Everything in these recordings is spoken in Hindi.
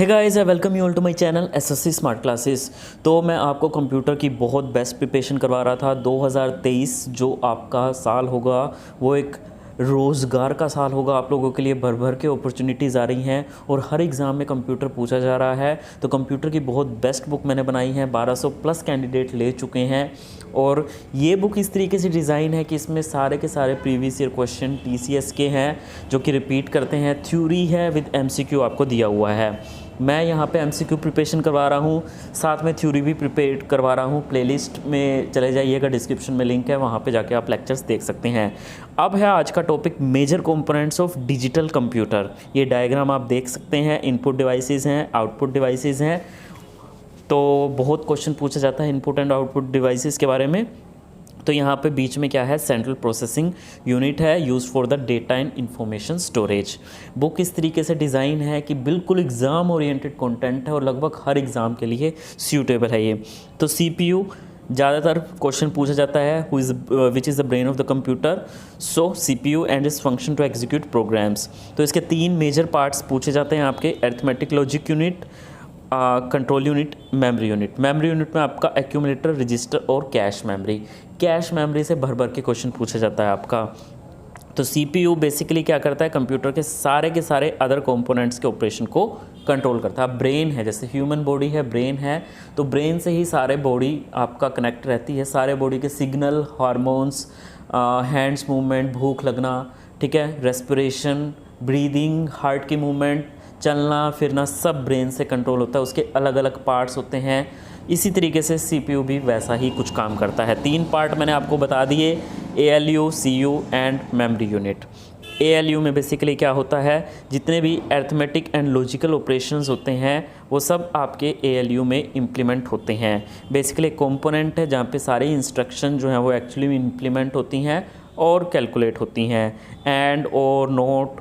Hey guys, I welcome you all to my channel SSC smart classes. तो मैं आपको कंप्यूटर की बहुत बेस्ट प्रिपरेशन करवा रहा था। 2023 जो आपका साल होगा वो एक रोज़गार का साल होगा। आप लोगों के लिए भर भर के अपॉर्चुनिटीज़ आ रही हैं और हर एग्ज़ाम में कंप्यूटर पूछा जा रहा है। तो कंप्यूटर की बहुत बेस्ट बुक मैंने बनाई है, 1200 प्लस कैंडिडेट ले चुके हैं। और ये बुक इस तरीके से डिज़ाइन है कि इसमें सारे के सारे प्रीवियस ईयर क्वेश्चन टीसीएस के हैं जो कि रिपीट करते हैं। थ्योरी है विद एमसीक्यू आपको दिया हुआ है। मैं यहाँ पे एमसीक्यू प्रिपरेशन करवा रहा हूँ, साथ में थ्योरी भी प्रिपेयर करवा रहा हूँ। प्लेलिस्ट में चले जाइएगा, डिस्क्रिप्शन में लिंक है, वहाँ पे जाके आप लेक्चर्स देख सकते हैं। अब है आज का topic major components of digital computer. ये डायग्राम आप देख सकते हैं, इनपुट डिवाइसेस हैं, आउटपुट डिवाइसेस हैं। तो बहुत क्वेश्चन पूछा जाता है इनपुट एंड आउटपुट डिवाइसेस के बारे में। तो यहाँ पे बीच में क्या है, सेंट्रल प्रोसेसिंग यूनिट है, use for the data and information storage. Book इस तरीके से डिज़ाइन है कि बिल्कुल एग्ज़ाम ओरिएंटेड कंटेंट है और लगभग हर एग्ज़ाम के लिए सूटेबल है ये। तो सीपीयू ज़्यादातर क्वेश्चन पूछा जाता है, which is the brain of the computer. So CPU and its function to execute programs. तो इसके 3 मेजर पार्ट्स पूछे जाते हैं आपके, arithmetic logic unit, control unit, memory unit. Memory unit में आपका एक्यूमुलेटर, रजिस्टर और कैश मेमोरी। कैश मेमोरी से भर भर के क्वेश्चन पूछा जाता है आपका। तो सीपीयू बेसिकली क्या करता है, कंप्यूटर के सारे अदर कंपोनेंट्स के ऑपरेशन को कंट्रोल करता है। ब्रेन है, जैसे ह्यूमन बॉडी है, ब्रेन है, तो ब्रेन से ही सारे बॉडी आपका कनेक्ट रहती है। सारे बॉडी के सिग्नल, हार्मोन्स, हैंड्स मूवमेंट, भूख लगना, ठीक है, रेस्पिरेशन, ब्रीदिंग, हार्ट की मूवमेंट, चलना फिरना, सब ब्रेन से कंट्रोल होता है। उसके अलग अलग पार्ट्स होते हैं। इसी तरीके से सीपीयू भी वैसा ही कुछ काम करता है। 3 पार्ट मैंने आपको बता दिए, ALU, CU and memory unit. ALU में बेसिकली क्या होता है, जितने भी अरिथमेटिक एंड लॉजिकल ऑपरेशंस होते हैं वो सब आपके एएलयू में इम्प्लीमेंट होते हैं। बेसिकली कंपोनेंट है जहाँ पे सारी इंस्ट्रक्शन जो हैं वो एक्चुअली में इम्प्लीमेंट होती हैं और कैलकुलेट होती हैं। And or not,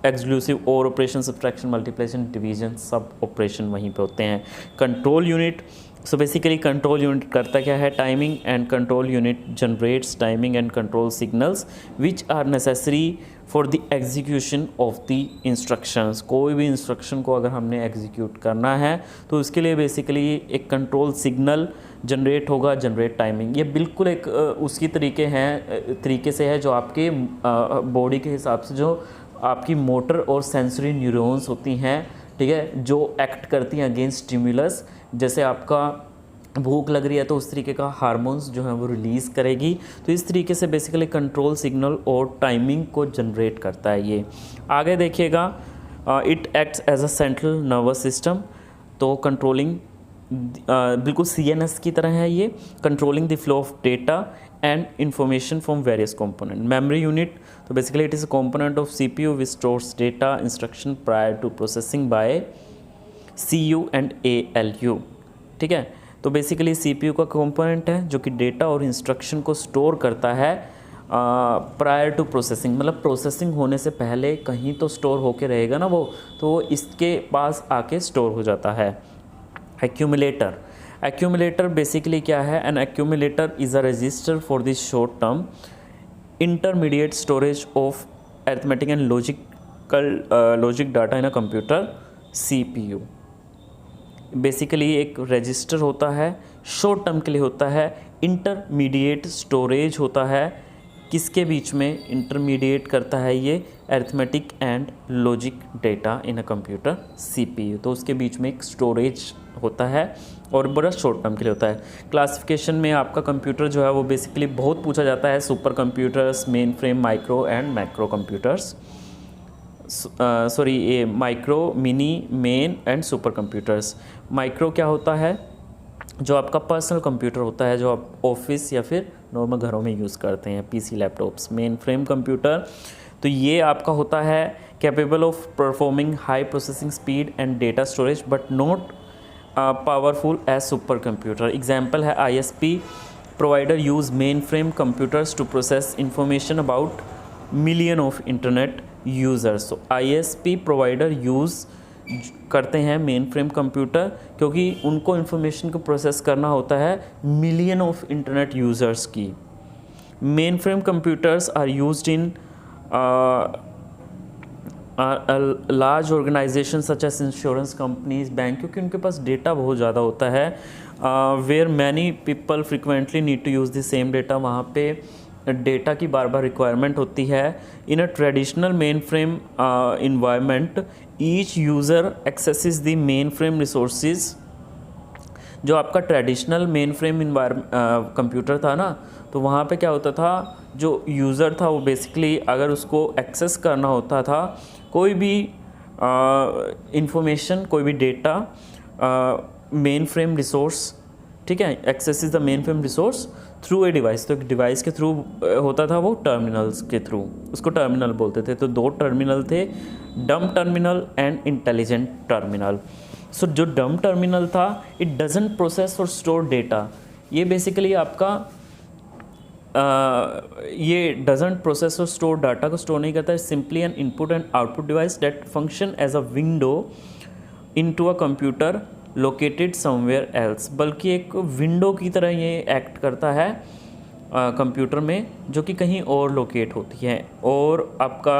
exclusive or operation, subtraction, multiplication, division, सब ऑपरेशन वहीं पे होते हैं। Control unit, so basically control unit करता क्या है, timing and control unit generates timing and control signals which are necessary for the execution of the instructions. कोई भी इंस्ट्रक्शन को अगर हमने एग्जीक्यूट करना है तो उसके लिए बेसिकली एक कंट्रोल सिग्नल जनरेट होगा, जनरेट टाइमिंग। ये बिल्कुल एक उसकी तरीके से है जो आपके बॉडी के हिसाब से जो आपकी मोटर और सेंसरी न्यूरॉन्स होती हैं, ठीक है, जो एक्ट करती हैं अगेंस्ट स्टिमुलस। जैसे आपका भूख लग रही है तो उस तरीके का हार्मोन्स जो हैं वो रिलीज़ करेगी। तो इस तरीके से बेसिकली कंट्रोल सिग्नल और टाइमिंग को जनरेट करता है ये। आगे देखिएगा, it acts as a central nervous system. तो कंट्रोलिंग बिल्कुल सीएनएस की तरह है ये, controlling the flow of data and information from various component. Memory unit, तो basically it is a component of CPU which stores data instruction prior to processing by CU and ALU, ठीक है। तो बेसिकली सीपीयू का कंपोनेंट है जो कि डेटा और इंस्ट्रक्शन को स्टोर करता है प्रायर टू प्रोसेसिंग, मतलब प्रोसेसिंग होने से पहले कहीं तो स्टोर होके रहेगा ना वो, तो वो इसके पास आके स्टोर हो जाता है। एक्यूमुलेटर, एक्यूमुलेटर बेसिकली क्या है, an accumulator is a register for this short term intermediate storage of arithmetic and logic data in a computer CPU. Basically एक रजिस्टर होता है, शॉर्ट टर्म के लिए होता है, इंटरमीडिएट स्टोरेज होता है। किसके बीच में इंटरमीडिएट करता है ये, arithmetic and logic data in a computer CPU. तो उसके बीच में एक स्टोरेज होता है और बड़ा शॉर्ट टर्म के लिए होता है। क्लासिफिकेशन में आपका कंप्यूटर जो है वो बेसिकली बहुत पूछा जाता है, super computers, main frame, micro and macro computers, ये micro, mini, main and super computers. Micro क्या होता है, जो आपका पर्सनल कंप्यूटर होता है जो आप ऑफिस या फिर नॉर्मल घरों में यूज़ करते हैं, PC, laptops. Main frame computer, तो ये आपका होता है capable of performing high processing speed and data storage but not powerful as super computer. Example है ISP provider use main frame computers to process information about million of internet users. तो आईएसपी प्रोवाइडर यूज़ करते हैं मेन फ्रेम कंप्यूटर क्योंकि उनको इन्फॉर्मेशन को प्रोसेस करना होता है मिलियन ऑफ इंटरनेट यूज़र्स की। Main frame computers are used in large organization such as insurance companies, bank, क्योंकि उनके पास डेटा बहुत ज़्यादा होता है, where many people frequently need to use the same data, वहाँ पे डेटा की बार बार रिक्वायरमेंट होती है। In a traditional main frame environment each user accesses the main frame resources. जो आपका ट्रेडिशनल मेन फ्रेम कंप्यूटर था ना, तो वहाँ पे क्या होता था, जो यूज़र था वो बेसिकली अगर उसको एक्सेस करना होता था कोई भी इंफॉर्मेशन, कोई भी डेटा, मेन फ्रेम रिसोर्स, ठीक है, access is the main frame resource through a device. तो एक डिवाइस के थ्रू होता था वो, टर्मिनल्स के थ्रू, उसको टर्मिनल बोलते थे। तो दो टर्मिनल थे, dumb terminal and intelligent terminal. So जो डम टर्मिनल था, it doesn't process or store data. ये बेसिकली आपका ये doesn't process or store data को स्टोर नहीं करता है, simply an input and output device that function as a window into a computer located somewhere else. बल्कि एक विंडो की तरह ये एक्ट करता है कंप्यूटर में, जो कि कहीं और लोकेट होती है। और आपका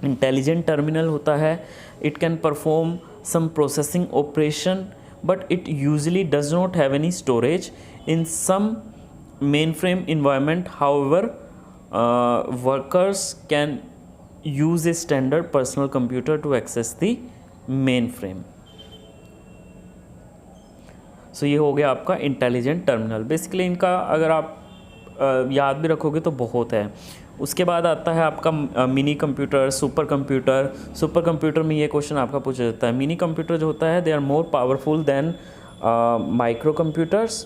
इंटेलिजेंट टर्मिनल होता है, it can perform some processing operation but it usually does not have any storage in some mainframe environment. However, workers can use a standard personal computer to access the mainframe. So ये हो गया आपका इंटेलिजेंट टर्मिनल। बेसिकली इनका अगर आप याद भी रखोगे तो बहुत है। उसके बाद आता है आपका mini computer, super computer. Super computer में ये क्वेश्चन आपका पूछा जाता है, मिनी कंप्यूटर जो होता है they are more powerful than micro computers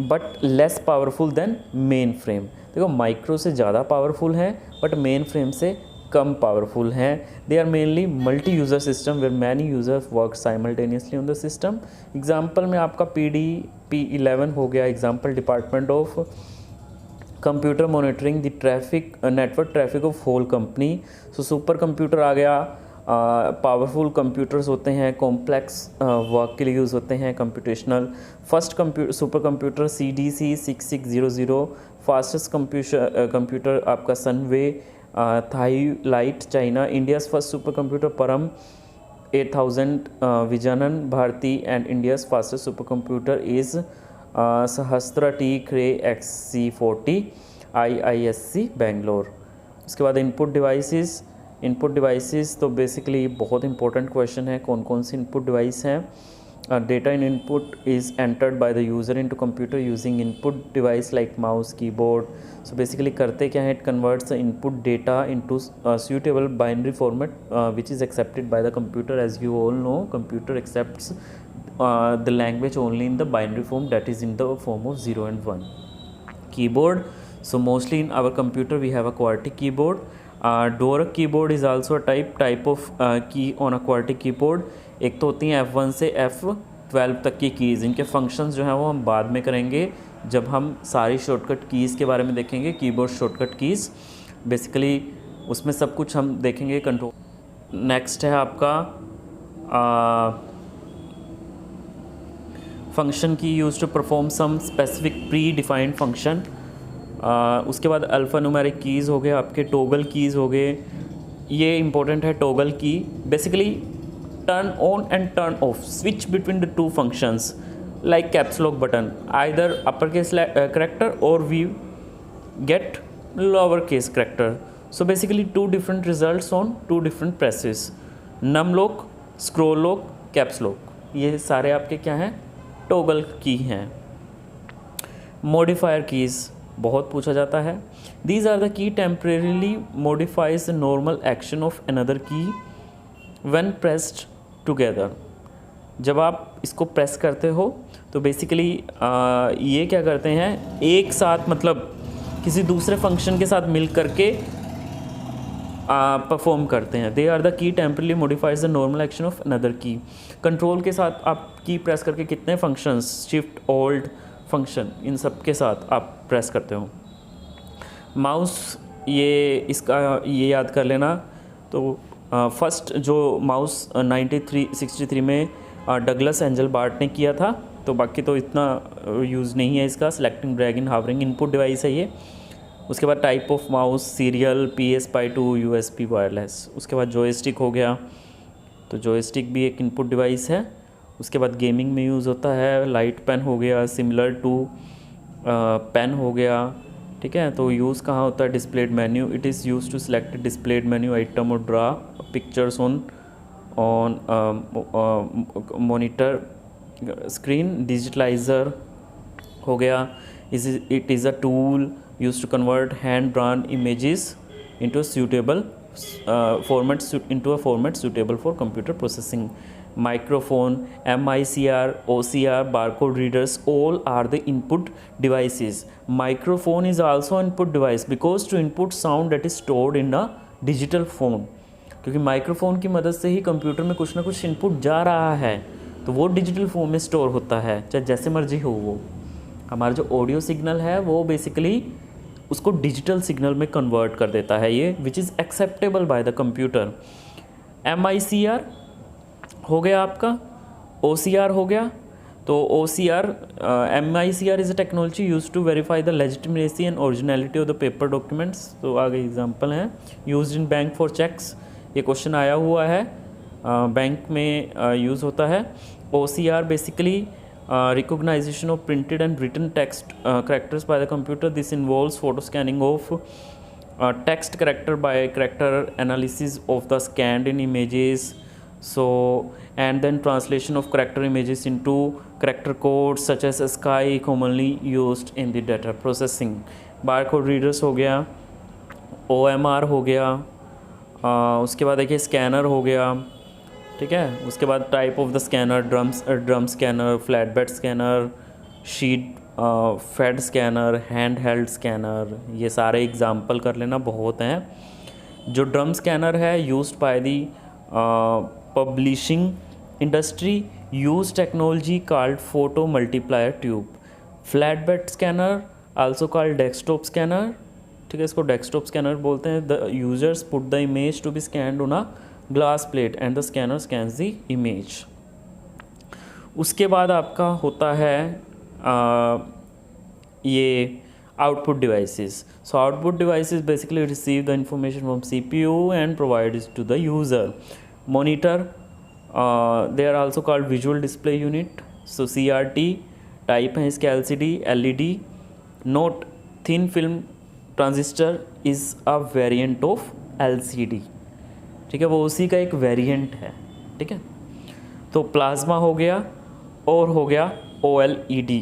but less powerful than main frame. देखो माइक्रो से ज़्यादा पावरफुल है बट मेन फ्रेम से कम पावरफुल हैं। They are mainly multi user system where many users work simultaneously on the system. Example में आपका P11 हो गया, example department of computer monitoring the traffic network traffic of whole company. So super computer आ गया, पावरफुल कंप्यूटर्स होते हैं, कॉम्प्लेक्स वर्क के लिए यूज़ होते हैं, computational. First super computer CDC 6600, fastest computer आपका Sunway TaihuLight China. India's first super computer Param 8000 Vijnan Bharati and India's fastest super computer is Sahasra T Cray XC40 IISC Bangalore. उसके बाद इनपुट डिवाइसेस तो बेसिकली बहुत इंपॉर्टेंट क्वेश्चन है, कौन कौन सी इनपुट डिवाइस हैं। Data in input is entered by the user into computer using input device like mouse keyboard. So basically करते क्या है, it converts the input data into suitable binary format which is accepted by the computer. As you all know, computer accepts the language only in the binary form, that is in the form of 0 and 1. Keyboard, so mostly in our computer we have a QWERTY keyboard. Dvorak keyboard is also a type of key on a QWERTY keyboard. एक तो होती हैं F1 से F12 तक की कीज़। इनके फंक्शंस जो हैं वो हम बाद में करेंगे जब हम सारी शॉर्टकट कीज़ के बारे में देखेंगे, कीबोर्ड शॉर्टकट कीज़। बेसिकली उसमें सब कुछ हम देखेंगे कंट्रोल। नेक्स्ट है आपका function key use to perform some specific predefined function. उसके बाद अल्फ़ा न्यूमेरिक कीज़ हो गए, आपके टॉगल कीज़ हो गए। ये इंपॉर्टेंट है टॉगल की, basically turn on and turn off, switch between the two functions like caps lock button, either upper case character और we get lower case character. So basically two different results on two different presses, num lock, scroll lock, caps lock, ये सारे आपके क्या हैं, टॉगल की हैं। मॉडिफायर कीज़ बहुत पूछा जाता है। These are the key temporarily modifies the normal action of another key when pressed together. जब आप इसको प्रेस करते हो तो बेसिकली ये क्या करते हैं, एक साथ मतलब किसी दूसरे फंक्शन के साथ मिल करके परफॉर्म करते हैं। They are the key temporarily modifies the normal action of another key. Control के साथ आप की प्रेस करके कितने फंक्शंस, शिफ्ट ओल्ड फंक्शन, इन सब के साथ आप प्रेस करते हो। माउस, ये इसका ये याद कर लेना। तो फर्स्ट जो माउस 63 में डगलस एंजल बार्ट ने किया था, तो बाकी तो इतना यूज़ नहीं है इसका। Selecting, dragging, hovering input device है ये। उसके बाद type of mouse, serial, PS5 to USB wireless. उसके बाद जॉयस्टिक हो गया, तो जॉयस्टिक भी एक इनपुट डिवाइस है। उसके बाद गेमिंग में यूज़ होता है, लाइट पेन हो गया, सिमिलर टू पेन हो गया, ठीक है। तो यूज़ कहाँ होता है, displayed menu, it is use to select displayed menu item और draw pictures on monitor screen. Digitalizer हो गया, it is a tool use to convert hand drawn images into a suitable into a format suitable for computer processing. Microphone, MICR, OCR, barcode readers, all are the input devices. Microphone is also an input device because to input sound that is stored in a digital form. क्योंकि माइक्रोफोन की मदद से ही कंप्यूटर में कुछ ना कुछ इनपुट जा रहा है, तो वो डिजिटल फॉर्म में स्टोर होता है, चाहे जैसे मर्जी हो। वो हमारा जो ऑडियो सिग्नल है वो बेसिकली उसको डिजिटल सिग्नल में कन्वर्ट कर देता है ये, which is acceptable by the computer. MICR हो गया आपका, OCR हो गया। तो OCR MICR is a technology use to verify the legitimacy and originality of the paper documents. तो आगे एग्जांपल हैं, used in bank for cheques, ये क्वेश्चन आया हुआ है, बैंक में यूज़ होता है। OCR basically recognition of printed and written text characters by the computer. This involves photo scanning of text character by character analysis of the scanned in images, so and then translation of character images into character codes such as ASCII commonly used in the data processing. barcode readers हो गया, OMR हो गया, उसके बाद देखिए स्कैनर हो गया, ठीक है। उसके बाद type of the scanner, drum scanner, flat bed scanner, sheet fed scanner, hand held scanner, ये सारे एग्जाम्पल कर लेना, बहुत हैं। जो ड्रम स्कैनर है used by the publishing industry, use technology called photomultiplier tube. Flat bed scanner also called desktop scanner, ठीक है, इसको डेस्कटॉप स्कैनर बोलते हैं। The users put the image to be scanned on a glass plate and the scanner scans the image. उसके बाद आपका होता है ये output devices. So output devices basically receive the information from CPU and provide it to the user. Monitor, they are also called visual display unit. So CRT type है इसके, LCD, LED। Note, thin film transistor is a variant of LCD, ठीक है, वो उसी का एक वेरिएंट है, ठीक है। तो प्लाज्मा हो गया और हो गया OLED,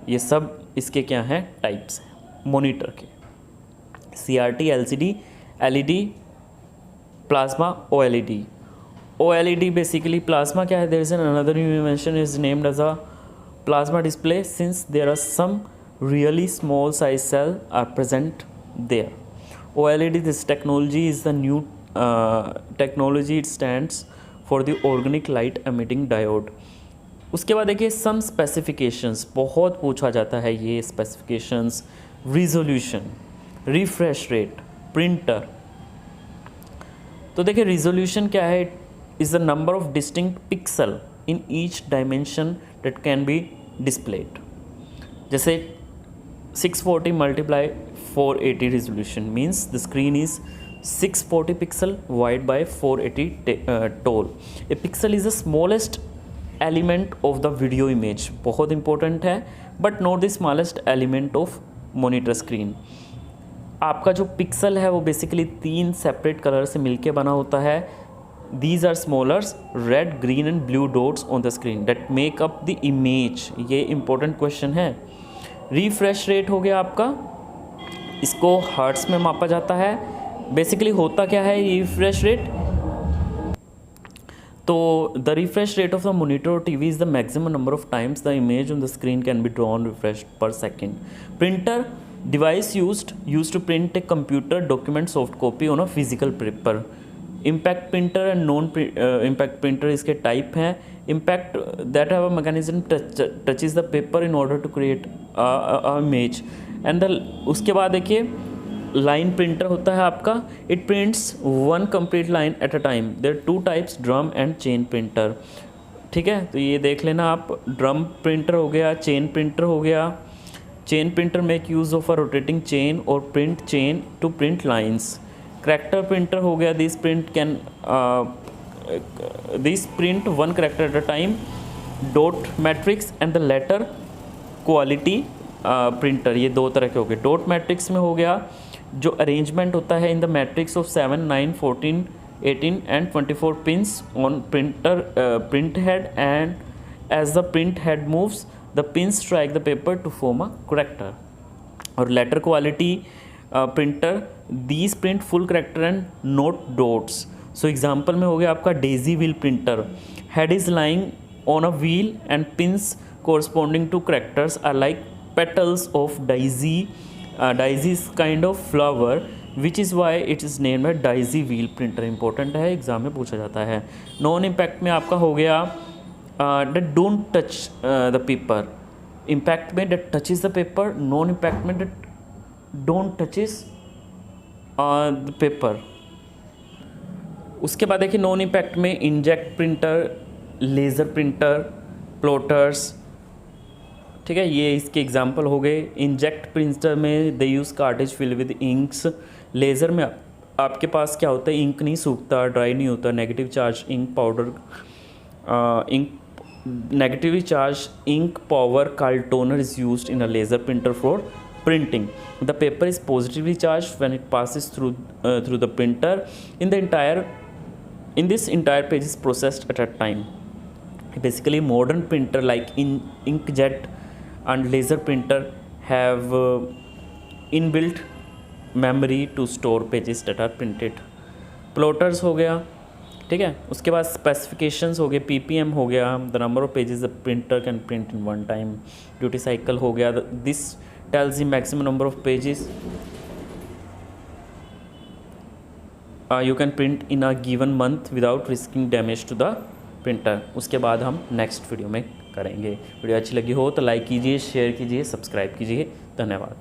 ये सब इसके क्या हैं, टाइप्स हैं मॉनिटर के। CRT, LCD, LED, plasma, OLED। OLED basically plasma क्या है, there is an another invention is named as a plasma display since there are some really small size cell are present there. OLED, this technology is the new technology, it stands for the organic light emitting diode. उसके बाद देखिए सम स्पेसिफिकेशंस, बहुत पूछा जाता है ये specifications. Resolution, refresh rate, printer. तो देखिए रिजोल्यूशन क्या है, is the number of distinct pixel in each dimension that can be displayed. जैसे 640 multiply 480 resolution means the screen is 640 pixel wide by 480 tall. A pixel is the smallest element of the video image, बहुत important है, but not the smallest element of monitor screen. आपका जो पिक्सल है वो बेसिकली 3 सेपरेट कलर से मिलके बना होता है। These are smaller red, green and blue dots on the screen that make up the image. ये important question है। Refresh rate हो गया आपका, इसको हर्ट्स में मापा जाता है। बेसिकली होता क्या है रिफ्रेश रेट, तो the refresh rate of the monitor और TV is the maximum number of times the image on the screen can be drawn refresh per second. Printer, device used to print a computer document soft copy on a physical paper. Impact printer and non impact printer इसके टाइप हैं। Impact that have a mechanism touches the paper in order to create image and उसके बाद देखिए लाइन प्रिंटर होता है आपका, it prints 1 complete line at a time. There are 2 types, drum and chain printer, ठीक है। तो ये देख लेना आप, ड्रम प्रिंटर हो गया, चेन प्रिंटर हो गया। Chain printer make use of a rotating chain और print chain to print lines. Character printer हो गया, this print one character at a time. Dot matrix and the letter quality printer, ये दो तरह के हो गए। डॉट मैट्रिक्स में हो गया जो अरेंजमेंट होता है in the matrix of 7, 9, 14, 18 and 24 pins on printer print head, and as the print head moves the pins strike the paper to form a character. और letter quality printer, these print full character and not dots. So example में हो गया आपका daisy wheel printer. Head is lying on a wheel and pins corresponding to characters are like petals of daisy's kind of flower, which is why it is named a daisy wheel printer। important है, एग्जाम में पूछा जाता है। नॉन इम्पैक्ट में आपका हो गया that don't touch the paper। Impact में that touches the paper, non impact में that don't touches the paper। उसके बाद देखिए नॉन इम्पैक्ट में inject printer, laser printer, plotters, ठीक है, ये इसके एग्जाम्पल हो गए। इंजेक्ट प्रिंटर में they use cartridge fill with inks. Laser में आपके पास क्या होता है, इंक नहीं सूखता, ड्राई नहीं होता, negative charge ink powder negatively charge ink powder called toner is used in a laser printer for printing. The paper is positively charged when it passes through the printer. In this entire page is processed at a time. Basically modern printer like inkjet and laser printer have inbuilt memory to store pages that are printed. Plotters हो गया, ठीक है। उसके बाद स्पेसिफिकेशंस हो गए, PPM हो गया, the number of pages the printer can print in one time. Duty cycle हो गया, this tells the maximum number of pages you can print in a given month without risking damage to the printer। उसके बाद हम नेक्स्ट वीडियो में करेंगे। वीडियो अच्छी लगी हो तो लाइक कीजिए, शेयर कीजिए, सब्सक्राइब कीजिए। धन्यवाद।